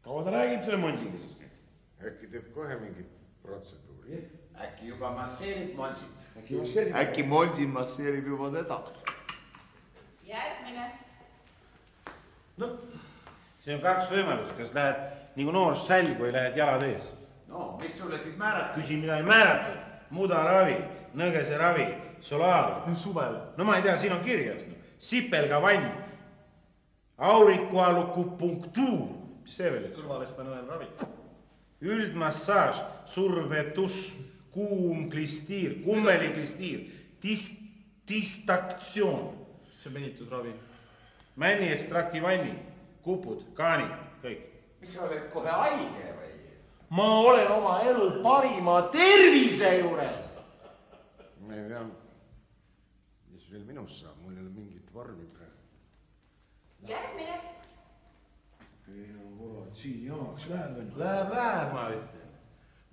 Kaua ta räägib selle Monsiga siis nüüd? Äkki teeb kohe mingit protseduuri? Äkki juba masseerib Monsit? Äkki Monsi masseerib juba teda? Järgmine. No, see on 2 võimalust, kas lähed nagu noor sälg või lähed jalad ees. No, mis sulle siis määratud? Küsi, mida ei määratud. Mudaravi, nõgese ravi, solaar. Suvel. No ma ei tea, siin on kirjas. Sipelga vann, aurikualukupunktuur. Mis see veel? Kõrvalestane ravi. Üldmassaaž, survetuš, kuumklistiir, kummeliklistiir, distaktsioon. See venitusravi. Männi ekstrakti vannid, kupud, kaanid, kõik. Mis sa oled kohe haige või? Ma olen oma elu parima tervise juures. Ma ei tea, mis veel minust saab, mul ei ole mingit vormi praegu. Järgmine. Ei no kurat, siin jamaks läheb. Läheb, ma ütlen.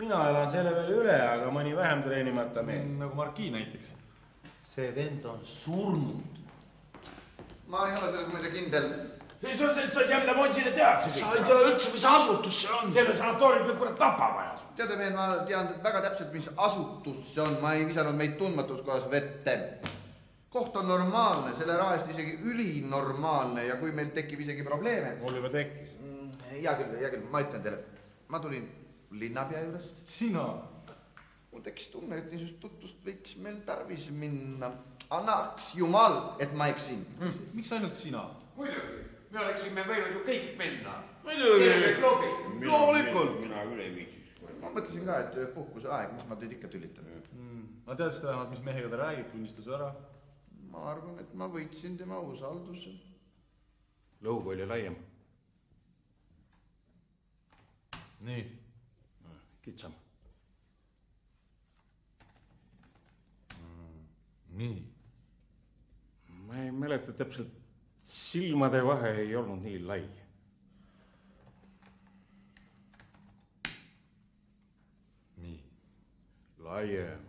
Mina elan selle veel üle, aga mõni vähem treenimata mees. Nagu Marki näiteks. See vend on surnud. Ma ei ole selles muide kindel. Sa ei tea, mida Monsile tehakse. Sa ei tea üldse, mis asutus see on. Selle sanatooriumis on kurat tapab ajas. Teate mehed, ma tean väga täpselt, mis asutus see on. Ma ei visanud meid tundmatus kohas vette. Koht on normaalne, selle rahast isegi ülinormaalne ja kui meil tekib isegi probleeme. Mul juba tekkis. Hea küll, ma ütlen teile. Ma tulin linnapea juurest. Sina? Mul tekkis tunne, et niisugust tutvust võiks meil tarvis minna. Annaks jumal, et ma eksin. Miks ainult sina? Muidugi, me oleksime võinud ju kõik minna. Muidugi. Klubi. Loomulikult. Mina küll ei viitsis. Ma mõtlesin ka, et puhkuse aeg, mis ma teid ikka tülitan. Ma teadsid vähemalt, mis mehega ta räägib, tunnistas ära. Ma arvan, et ma võitsin tema usalduse. Lõugu oli laiem. Nii. Kitsam. Nii. Ma ei mäleta täpselt, silmade vahe ei olnud nii lai. Nii. Laiem.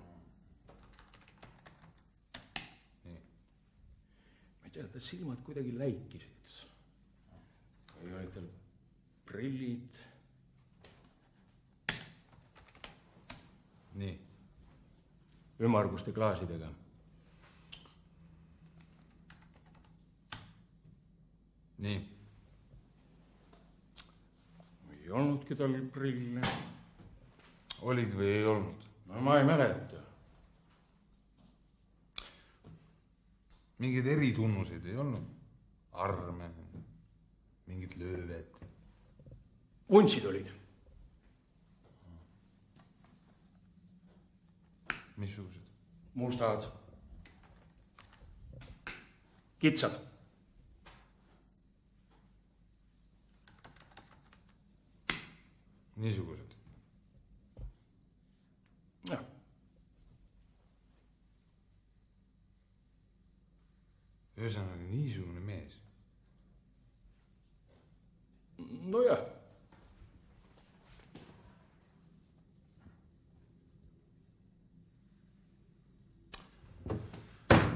Nii. Ma ei tea, ta silmad kuidagi läikisid. Või olid tal prillid. Nii. Ümarguste klaasidega. Nii. Ei olnudki tal prille. Olid või ei olnud? No ma ei mäleta. Mingeid eritunnuseid ei olnud? Arme, mingid lööved? Vuntsid olid. Missugused? Mustad. Kitsad. Niisugused? Jah. Ühesõnaga niisugune mees. No jah.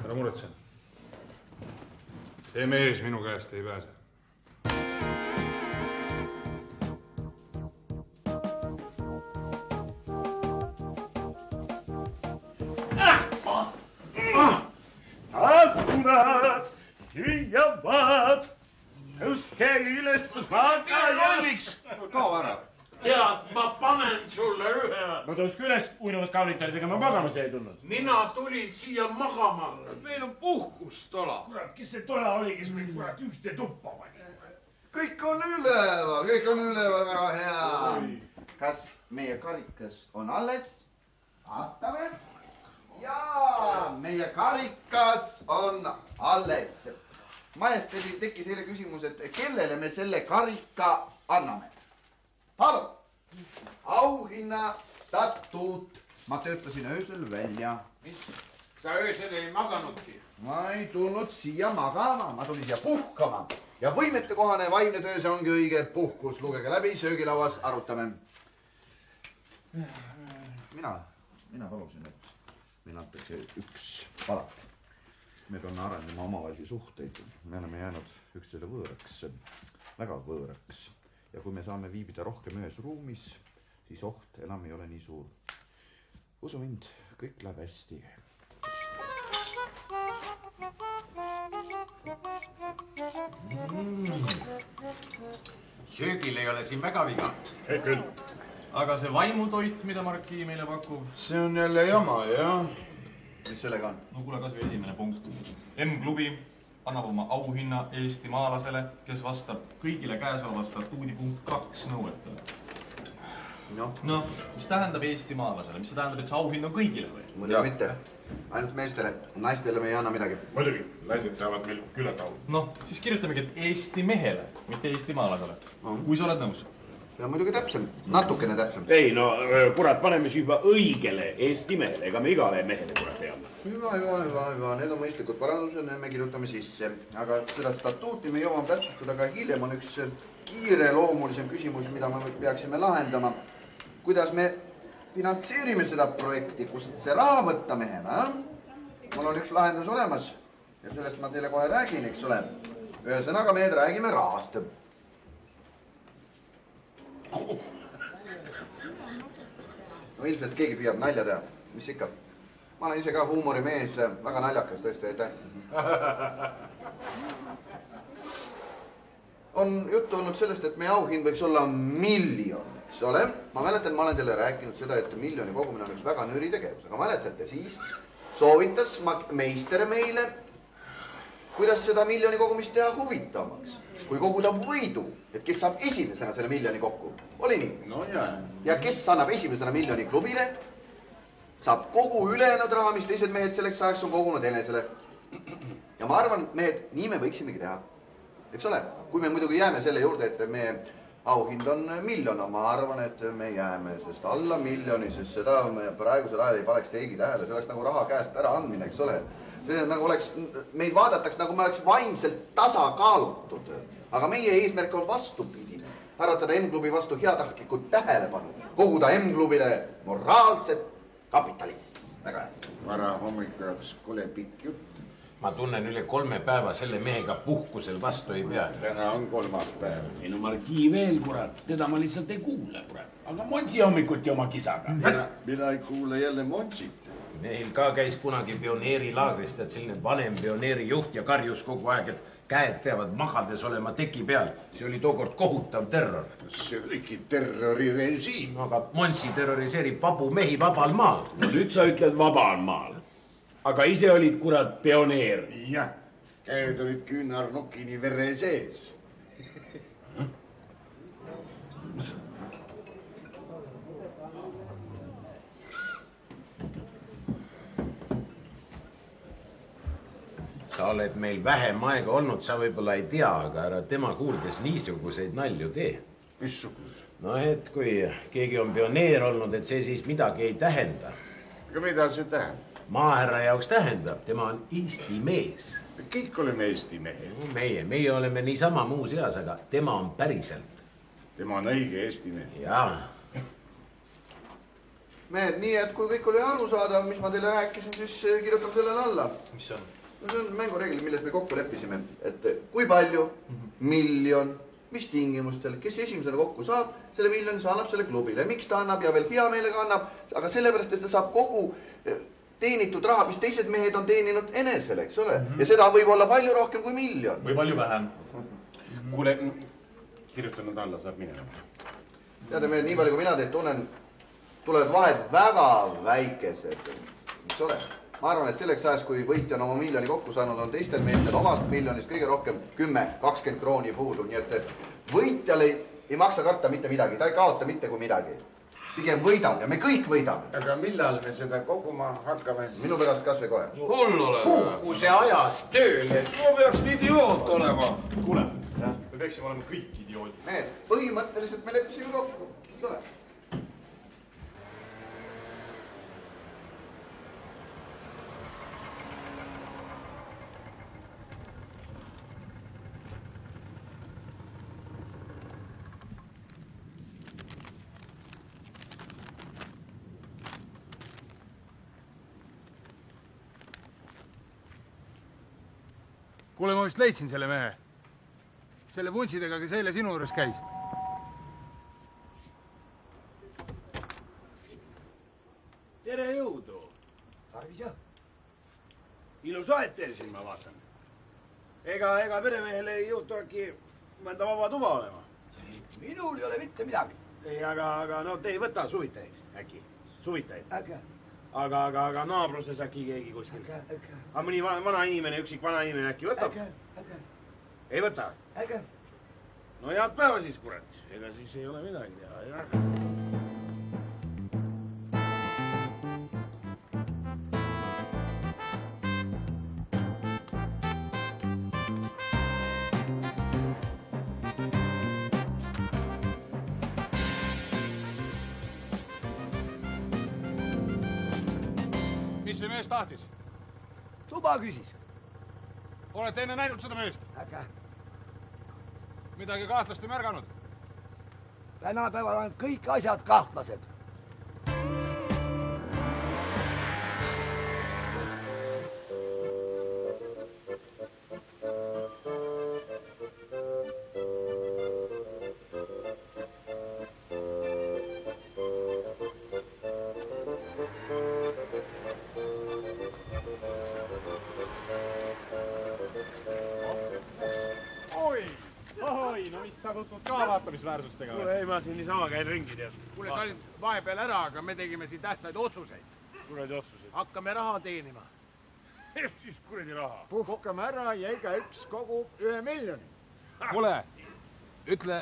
Ära muretse. See mees minu käest ei pääse. Taskunad hüüavad, tõuske üles Lolliks! Kao ära. Tead, ma panen sulle ühe. No tõuske üles, uinuvad kaunitarisega ma magamas ei tulnud. Mina tulin siia magama. Meil on puhkustola. Kurat, kes see tola oli, kes meil kurat ühte tuppa pani? Kõik on üleval, väga hea. Kas meie karikas on alles? Vaatame. Jaa, meie karikas on alles. Majesteedil tekkis eile küsimus, et kellele me selle karika anname. Palun, auhinna statuut. Ma töötasin öösel välja. Mis? Sa öösel ei maganudki? Ma ei tulnud siia magama, ma tulin siia puhkama. Ja võimetekohane vaimne töö, see ongi õige puhkus. Lugege läbi, söögilauas arutame. Mina palusin, et meil antakse üks palat. Me peame arendama omavahelisi suhteid. Me oleme jäänud üksteisele võõraks, väga võõraks. ja kui me saame viibida rohkem ühes ruumis, siis oht enam ei ole nii suur. Usu mind, kõik läheb hästi. Söögil ei ole siin väga viga. Küll. Aga see vaimutoit, mida Marki meile pakub? see on jälle jama, jah. Mis sellega on? No kuule, kas või esimene punkt. M-klubi annab oma auhinna eestimaalasele, kes vastab kõigile käesoleva statuudi punkt 2 nõuetele. No, mis tähendab eestimaalasele? Mis see tähendab, et see auhind on kõigile või? Muidugi mitte. Ainult meestele. Naistele me ei anna midagi. Muidugi, naised saavad meil küllalt au. Noh, siis kirjutamegi, et Eesti mehele, mitte eestimaalasele. Kui sa oled nõus? Ja muidugi täpsem. Natukene täpsem. Ei, no kurat, paneme siis juba õigele Eesti mehele, ega me igale mehele kurat ei anna. Hüva. Need on mõistlikud parandused, need me kirjutame sisse. Aga seda statuuti me jõuame täpsustada ka hiljem. On üks kiireloomulisem küsimus, mida me peaksime lahendama. Kuidas me finantseerime seda projekti, kust see raha võtta mehena? Mul on üks lahendus olemas ja sellest ma teile kohe räägin, eks ole. Ühesõnaga, me räägime rahast. No ilmselt keegi püüab nalja teha. Mis ikka? Ma olen ise ka huumorimees, väga naljakas tõesti, aitäh. On juttu olnud sellest, et meie auhind võiks olla 1 miljon, eks ole. Ma mäletan, ma olen teile rääkinud seda, et 1 miljoni kogumine on üks väga nüri tegevus. Aga mäletate, siis soovitas meister meile, kuidas seda 1 miljoni kogumist teha huvitavamaks. Kui koguda võidu, et kes saab esimesena selle 1 miljoni kokku. Oli nii? no jaa. Ja kes annab esimesena 1 miljoni klubile, saab kogu ülejäänud raha, mis teised mehed selleks ajaks on kogunud enesele. Ja ma arvan, mehed, nii me võiksimegi teha. Eks ole, kui me muidugi jääme selle juurde, et meie auhind on 1 miljon, ma arvan, et me jääme, sest alla 1 miljoni, sest seda praegusel ajal ei paneks keegi tähele, see oleks nagu raha käest ära andmine, eks ole. See nagu oleks, meid vaadataks nagu me oleks vaimselt tasakaalutud, aga meie eesmärk on vastupidine. Äratada M-klubi vastu heatahtlikud tähelepanu, koguda M-klubile moraalset kapitali. Väga hea. Vara hommikuks kole pikk jutt. Ma tunnen üle 3 päeva selle mehega puhkusel vastu ei pea. Täna on 3. päev. ei no Margi veel kurat, teda ma lihtsalt ei kuule kurat. Aga Monsi hommikuti oma kisaga. Mina ei kuule jälle Monsit. Meil ka käis kunagi pioneerilaagrist, et selline vanem pioneerijuht ja karjus kogu aeg, et käed peavad magades olema teki peal. See oli tookord kohutav terror. See oligi terrorirežiim. Aga Monsi terroriseerib vabu mehi vabal maal. no nüüd sa ütled vabal maal. Aga ise olid kurat pioneer. jah, käed olid küünarnukini vere sees. Sa oled meil vähem aega olnud, sa võib-olla ei tea, aga ära tema kuuldes niisuguseid nalju tee. Missugused? No et kui keegi on pioneer olnud, et see siis midagi ei tähenda. Aga mida see tähendab? Maahärra jaoks tähendab, tema on Eesti mees. Kõik oleme Eesti mehed. Meie oleme niisama muuseas, aga tema on päriselt. Tema on õige Eesti mehed. Jaa. Mehed, nii et kui kõik oli aru saada, mis ma teile rääkisin, siis kirjutame sellele alla. Mis see on? No see on mängureeglid, milles me kokku leppisime, et kui palju, miljon, mis tingimustel, kes esimesena kokku saab, selle miljoni sa annab selle klubile. Miks ta annab ja veel hea meelega annab, aga sellepärast, et ta saab kogu teenitud raha, mis teised mehed on teeninud enesele, eks ole. Ja seda võib olla palju rohkem kui 1 miljon. Või palju vähem. Kuule, kirjutanud alla saab minema. Teate mehed, nii palju kui mina teid tunnen, tulevad vahed väga väikesed, eks ole. Ma arvan, et selleks ajaks, kui võitja on oma 1 miljoni kokku saanud, on teistel meestel omast miljonist kõige rohkem 10-20 krooni puudu. Nii et võitjal ei maksa karta mitte midagi, ta ei kaota mitte kui midagi. Pigem võidab ja me kõik võidame. Aga millal me seda koguma hakkame? Minu pärast kas või kohe. Hull oleme. Puhkuse ajas tööle. Ma peaks idioot olema. Kuule, me peaksime olema kõik idioodid. Mehed, põhimõtteliselt me leppisime kokku. Tule. Kuule, ma vist leidsin selle mehe. Selle vuntsidega, kes eile sinu juures käis. tere jõudu. Tarvis jah. Ilus aed teil siin, ma vaatan. Ega peremehel ei juhtu äkki mõnda vaba tuba olema? Minul ei ole mitte midagi. Ei, aga no te ei võta suvitajaid äkki? Suvitajaid? Äkki. Aga naabruses äkki keegi kuskil? Äkki. Aga mõni vana inimene, üksik vana inimene äkki võtab? Äkki. Ei võta? Äkki. No head päeva siis, kurat. Ega siis ei ole midagi teha, jah. Mis see mees tahtis? Tuba küsis. Olete enne näinud seda meest? Äkki. Midagi kahtlast ei märganud? Tänapäeval on kõik asjad kahtlased. Oi, no mis sa tutvud ka vaatamisväärsustega? Kuule, ei, ma siin niisama käin ringi, tead. Kuule, sa olid vahepeal ära, aga me tegime siin tähtsaid otsuseid. Kuradi otsused. Hakkame raha teenima. Siis kuradi raha. puhkame ära ja igaüks kogub 1 miljoni. Kuule, ütle,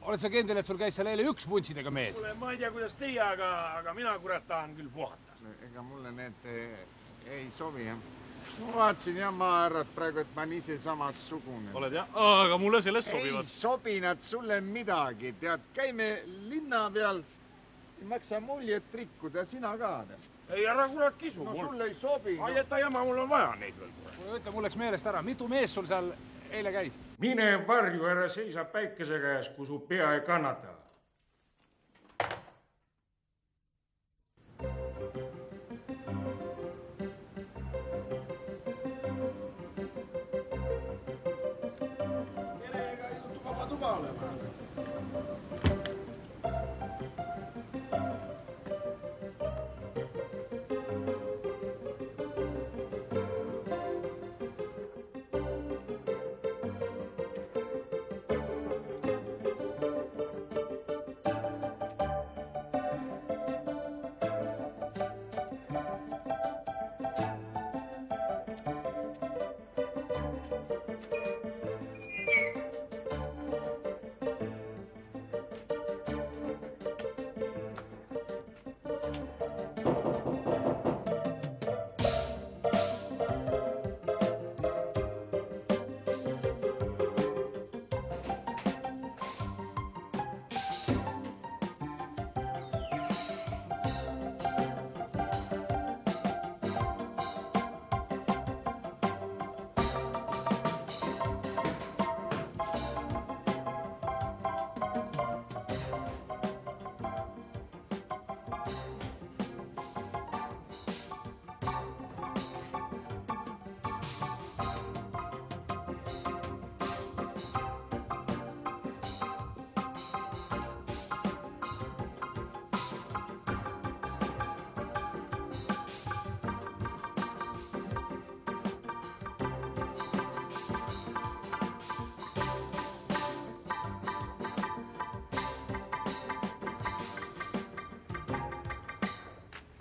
oled sa kindel, et sul käis seal eile üks vuntsidega mees? Kuule, ma ei tea, kuidas teie, aga mina, kurat, tahan küll puhata. Ega mulle need ei sobi, jah. Ma vaatasin jah, maarad praegu, et ma olen ise samasugune. Oled jah? Aga mulle sellest Ei sobi nad sulle midagi, tead, käime linna peal, ei maksa muljet rikkuda, sina ka. Ei, ära kurat kisu. No sulle ei sobi. Ai, et jama, mul on vaja neid veel. Kuule, ütle, mul läks meelest ära, mitu mees sul seal eile käis? Mine varju, ära seisa päikese käes, kui su pea ei kannata. Tuba olema.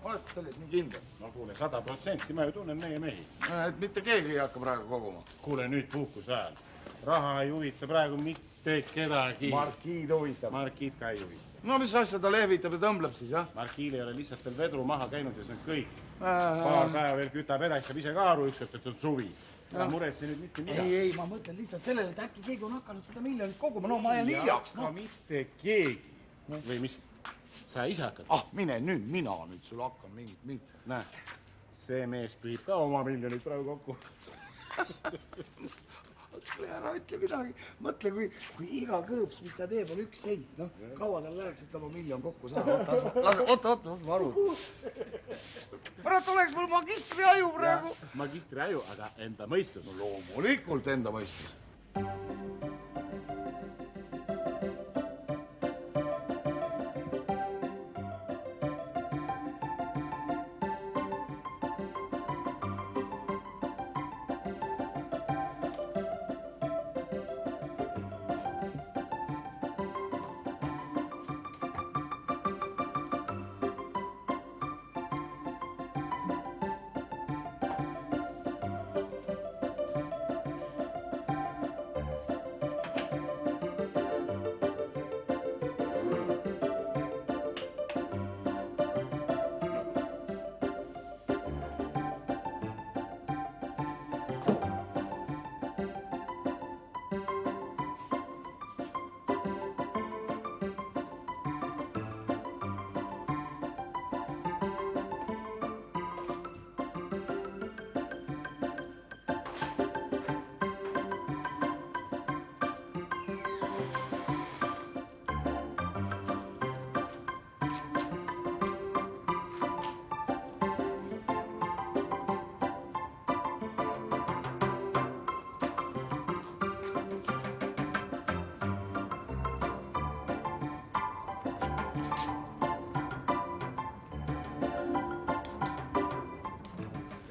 Oled selles nii kindel? No kuule, 100%, ma ju tunnen meie mehi. Et mitte keegi ei hakka praegu koguma. Kuule nüüd puhkuse ajal. Raha ei huvita praegu mitte kedagi. Markiid huvitab. Markiid ka ei huvita. No mis asja ta lehvitab ja tõmbleb siis, jah? Markiil ei ole lihtsalt veel vedru maha käinud ja see on kõik. Paar päeva veel kütab edasi, saab ise ka aru ükskord, et on suvi. Ära muretse nüüd mitte midagi. Ei, ma mõtlen lihtsalt sellele, et äkki keegi on hakanud 100 miljonit koguma. No ma jään hiljaks. Aga mitte keegi. Või mis? Sa ise hakkad? Mine nüüd, mina nüüd sul hakkan mingit. Näe, see mees pühib ka oma miljonid praegu kokku. Kuule, ära ütle midagi. Mõtle, kui iga kõõps, mis ta teeb, on 1 sent. Noh, kaua tal läheks, et oma miljon kokku saada. Oota, ma arvan. Pärast oleks mul magistriaju praegu. Magistriaju, aga enda mõistus. No loomulikult enda mõistus.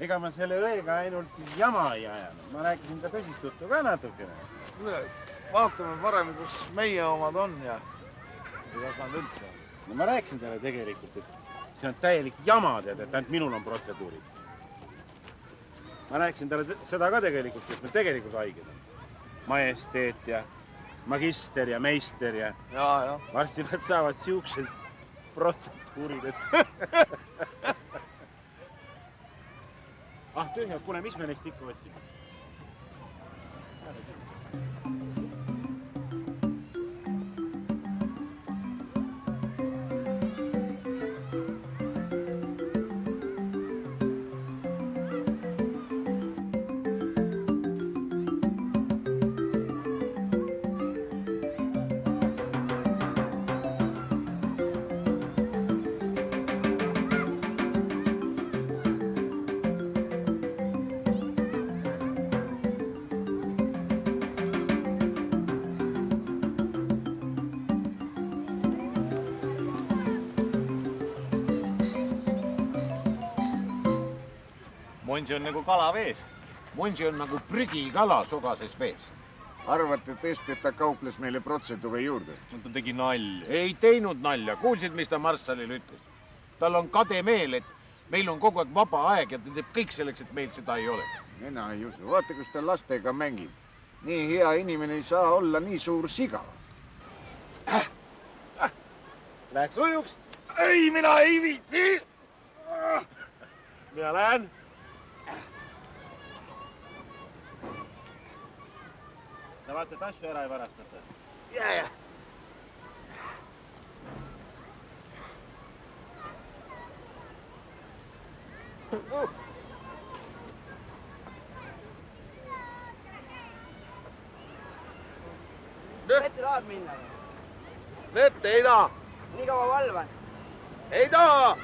ega ma selle õega ainult siis jama ei ajanud, ma rääkisin ka tõsist juttu ka natukene. Vaatame parem, kus meie omad on ja kuidas nad üldse on. No ma rääkisin talle tegelikult, et see on täielik jama, tead, et ainult minul on protseduurid. Ma rääkisin talle seda ka tegelikult, kes meil tegelikult haiged on. Majesteet ja magister ja meister ja varsti nad saavad siuksed protseduurid, et ah, tühjad, kuule, mis me neist ikka otsime? Monsi on nagu kala vees. Monsi on nagu prügikala sugases vees. Arvate tõesti, et ta kauples meile protseduuri juurde? Ta tegi nalja. Ei teinud nalja. Kuulsid, mis ta marssalile ütles? Tal on kade meel, et meil on kogu aeg vaba aeg ja ta teeb kõik selleks, et meil seda ei oleks. Mina ei usu. Vaata, kus ta lastega mängib. Nii hea inimene ei saa olla nii suur siga. Läheks ujuks? Ei, mina ei viitsi! Mina lähen. Sa vaata, et asju ära ei varastata. Ja. Vette tahad minna? Vette ei taha. Nii kaua valvan? Ei taha.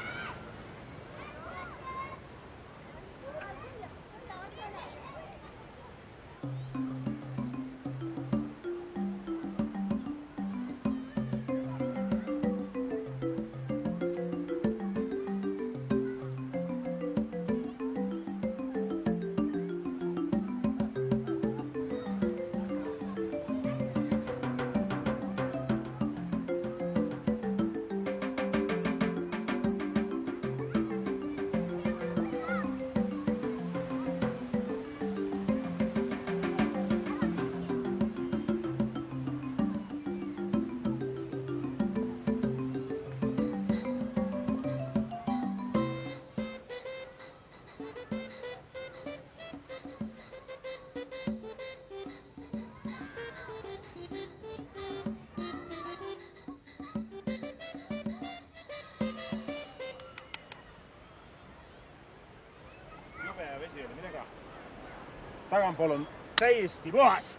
Tagantpool on täiesti puhas.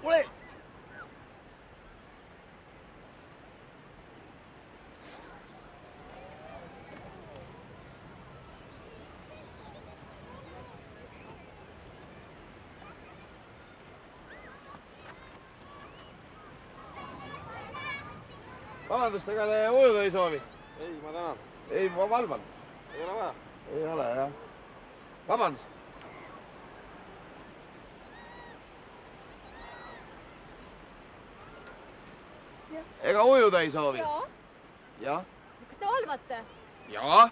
Ole! Vabandust, ega te ujuda ei soovi? Ei, ma tänan. Ei, ma valvan. Ei ole vaja. Ei ole, jah. Vabandust. Ega ujuda ei soovi? Jaa. Jah? Kas te valvate? Jaa.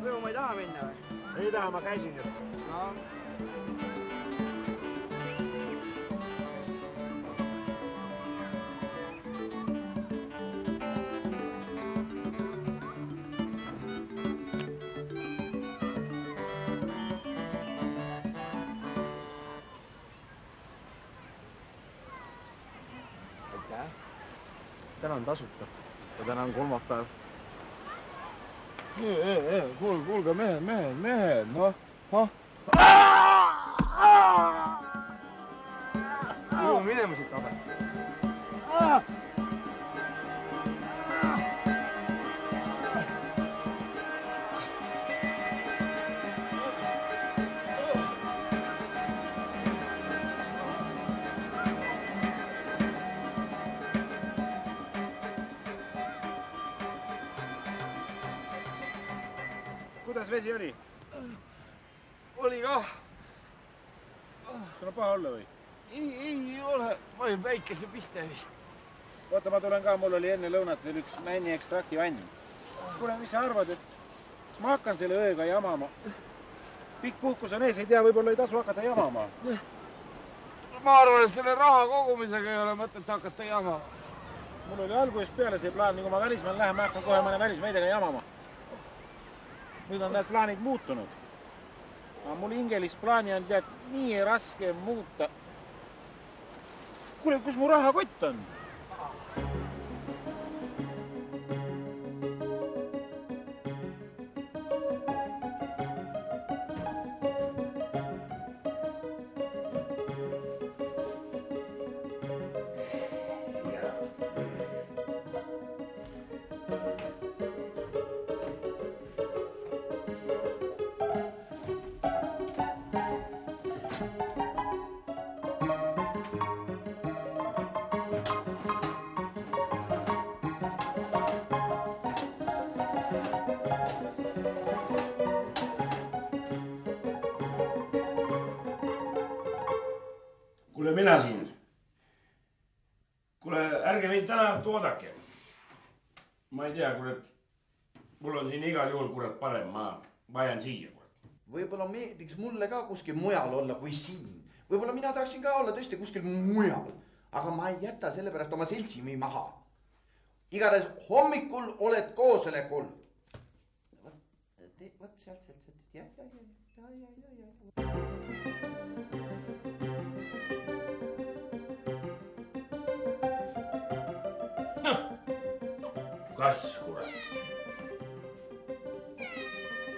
Ujuma ei taha minna või? Ei taha, ma käisin just. No. Täna on tasuta ja täna on kolmapäev. Kuulge, mehed, noh. Kuhu minema minema siit, aga. Kuidas vesi oli? Oli kah. Sul on paha olla või? Ei ole, ma olin väikese piste vist. Oota, ma tulen ka, mul oli enne lõunat veel üks männi ekstrakti vann. Kuule, mis sa arvad, et ma hakkan selle ööga jamama? Pikk puhkus on ees, ei tea, võib-olla ei tasu hakata jamama. Ma arvan, et selle raha kogumisega ei ole mõtet hakata jamama. Mul oli algusest peale see plaan, nii kui ma välismaal lähen, ma hakkan kohe mõne välismeidega jamama. Nüüd on need plaanid muutunud. Aga mul hingelist plaani on tead nii raske muuta. Kuule, kus mu rahakott on? Kuule, mina siin. Kuule, ärge mind täna õhtu oodake. Ma ei tea, kurat. Mul on siin igal juhul, kurat, parem. Ma jään siia, kurat. Võib-olla meeldiks mulle ka kuskil mujal olla kui siin. Võib-olla mina tahaksin ka olla tõesti kuskil mujal. Aga ma ei jäta sellepärast oma seltsimi maha. Igatahes hommikul oled koosolekul. Võt sealt. Ja. Kas, kurat?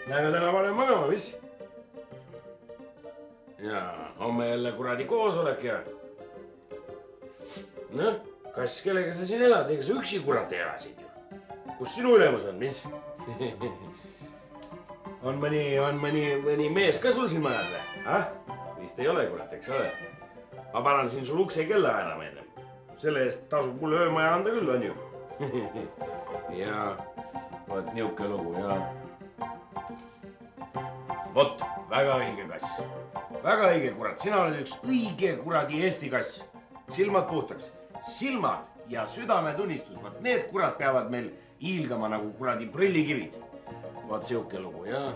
Lähme täna varem magama, mis? Ja, homme jälle kuradi koosolek ja... Noh, kas kellega sa siin elad? Ega sa üksi kurat elasid ju. Kus sinu ülemus on, mis? On mõni mees ka sul siin majas või? Vist ei ole, kurat, eks ole. Ma parandasin sul ukse kella ära ennem. Selle eest tasub mulle öömaja anda küll, on ju? Ja, vot niuke lugu, ja. Vot, väga õige kass. Väga õige, kurat. Sina oled üks õige kuradi Eesti kass. Silmad puhtaks. Silmad ja südametunnistus. Vot need kurat peavad meil hiilgama nagu kuradi prillikivid. Vot siuke lugu, ja.